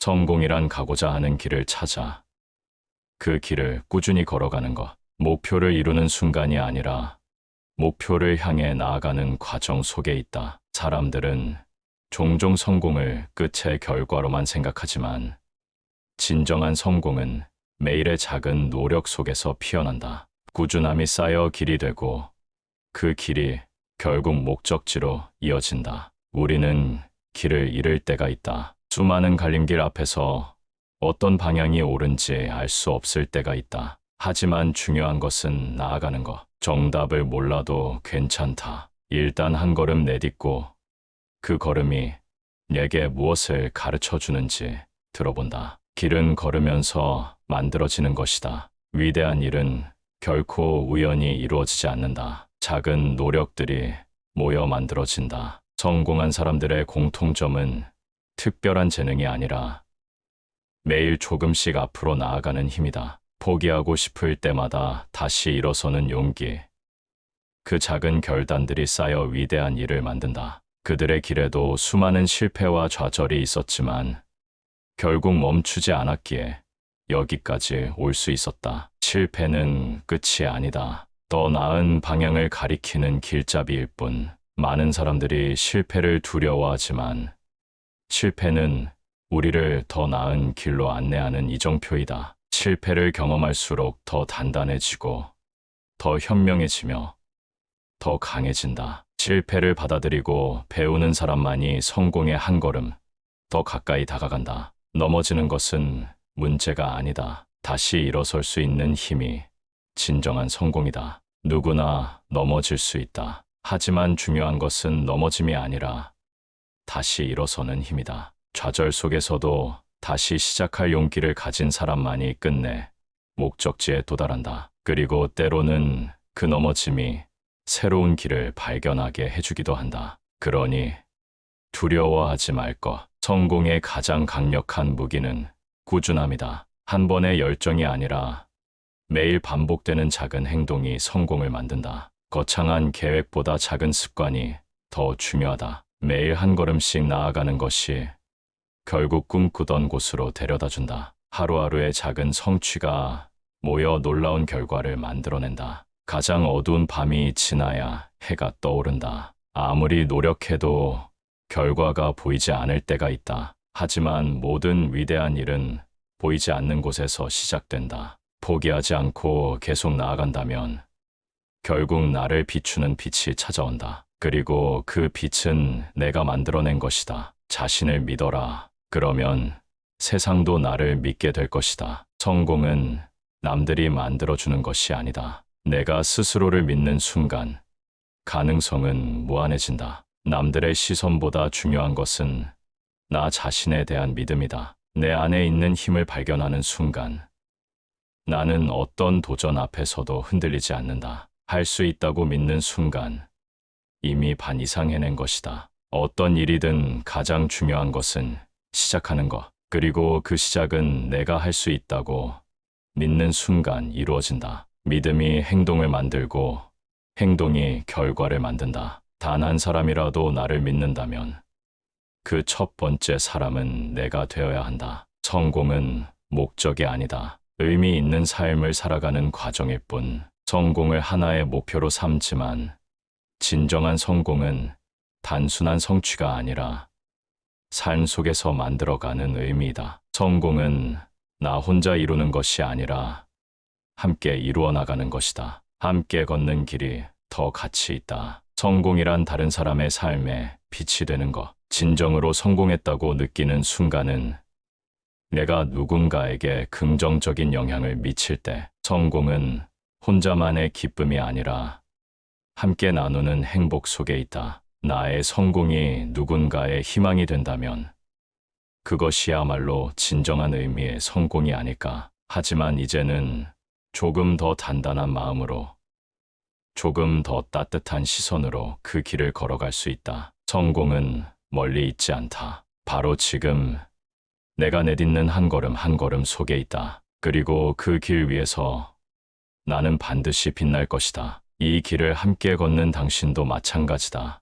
성공이란 가고자 하는 길을 찾아 그 길을 꾸준히 걸어가는 것. 목표를 이루는 순간이 아니라 목표를 향해 나아가는 과정 속에 있다. 사람들은 종종 성공을 끝의 결과로만 생각하지만 진정한 성공은 매일의 작은 노력 속에서 피어난다. 꾸준함이 쌓여 길이 되고 그 길이 결국 목적지로 이어진다. 우리는 길을 잃을 때가 있다. 수많은 갈림길 앞에서 어떤 방향이 옳은지 알 수 없을 때가 있다. 하지만 중요한 것은 나아가는 것. 정답을 몰라도 괜찮다. 일단 한 걸음 내딛고 그 걸음이 내게 무엇을 가르쳐 주는지 들어본다. 길은 걸으면서 만들어지는 것이다. 위대한 일은 결코 우연히 이루어지지 않는다. 작은 노력들이 모여 만들어진다. 성공한 사람들의 공통점은 특별한 재능이 아니라 매일 조금씩 앞으로 나아가는 힘이다. 포기하고 싶을 때마다 다시 일어서는 용기. 그 작은 결단들이 쌓여 위대한 일을 만든다. 그들의 길에도 수많은 실패와 좌절이 있었지만 결국 멈추지 않았기에 여기까지 올 수 있었다. 실패는 끝이 아니다. 더 나은 방향을 가리키는 길잡이일 뿐. 많은 사람들이 실패를 두려워하지만 실패는 우리를 더 나은 길로 안내하는 이정표이다. 실패를 경험할수록 더 단단해지고 더 현명해지며 더 강해진다. 실패를 받아들이고 배우는 사람만이 성공의 한 걸음 더 가까이 다가간다. 넘어지는 것은 문제가 아니다. 다시 일어설 수 있는 힘이 진정한 성공이다. 누구나 넘어질 수 있다. 하지만 중요한 것은 넘어짐이 아니라 다시 일어서는 힘이다. 좌절 속에서도 다시 시작할 용기를 가진 사람만이 끝내 목적지에 도달한다. 그리고 때로는 그 넘어짐이 새로운 길을 발견하게 해주기도 한다. 그러니 두려워하지 말 것. 성공의 가장 강력한 무기는 꾸준함이다. 한 번의 열정이 아니라 매일 반복되는 작은 행동이 성공을 만든다. 거창한 계획보다 작은 습관이 더 중요하다. 매일 한 걸음씩 나아가는 것이 결국 꿈꾸던 곳으로 데려다준다. 하루하루의 작은 성취가 모여 놀라운 결과를 만들어낸다. 가장 어두운 밤이 지나야 해가 떠오른다. 아무리 노력해도 결과가 보이지 않을 때가 있다. 하지만 모든 위대한 일은 보이지 않는 곳에서 시작된다. 포기하지 않고 계속 나아간다면 결국 나를 비추는 빛이 찾아온다. 그리고 그 빛은 내가 만들어낸 것이다. 자신을 믿어라. 그러면 세상도 나를 믿게 될 것이다. 성공은 남들이 만들어주는 것이 아니다. 내가 스스로를 믿는 순간 가능성은 무한해진다. 남들의 시선보다 중요한 것은 나 자신에 대한 믿음이다. 내 안에 있는 힘을 발견하는 순간 나는 어떤 도전 앞에서도 흔들리지 않는다. 할 수 있다고 믿는 순간 이미 반 이상 해낸 것이다. 어떤 일이든 가장 중요한 것은 시작하는 것. 그리고 그 시작은 내가 할 수 있다고 믿는 순간 이루어진다. 믿음이 행동을 만들고 행동이 결과를 만든다. 단 한 사람이라도 나를 믿는다면 그 첫 번째 사람은 내가 되어야 한다. 성공은 목적이 아니다. 의미 있는 삶을 살아가는 과정일 뿐. 성공을 하나의 목표로 삼지만 진정한 성공은 단순한 성취가 아니라 삶 속에서 만들어가는 의미이다. 성공은 나 혼자 이루는 것이 아니라 함께 이루어 나가는 것이다. 함께 걷는 길이 더 가치 있다. 성공이란 다른 사람의 삶에 빛이 되는 것. 진정으로 성공했다고 느끼는 순간은 내가 누군가에게 긍정적인 영향을 미칠 때. 성공은 혼자만의 기쁨이 아니라 함께 나누는 행복 속에 있다. 나의 성공이 누군가의 희망이 된다면 그것이야말로 진정한 의미의 성공이 아닐까. 하지만 이제는 조금 더 단단한 마음으로, 조금 더 따뜻한 시선으로 그 길을 걸어갈 수 있다. 성공은 멀리 있지 않다. 바로 지금 내가 내딛는 한 걸음 한 걸음 속에 있다. 그리고 그 길 위에서 나는 반드시 빛날 것이다. 이 길을 함께 걷는 당신도 마찬가지다.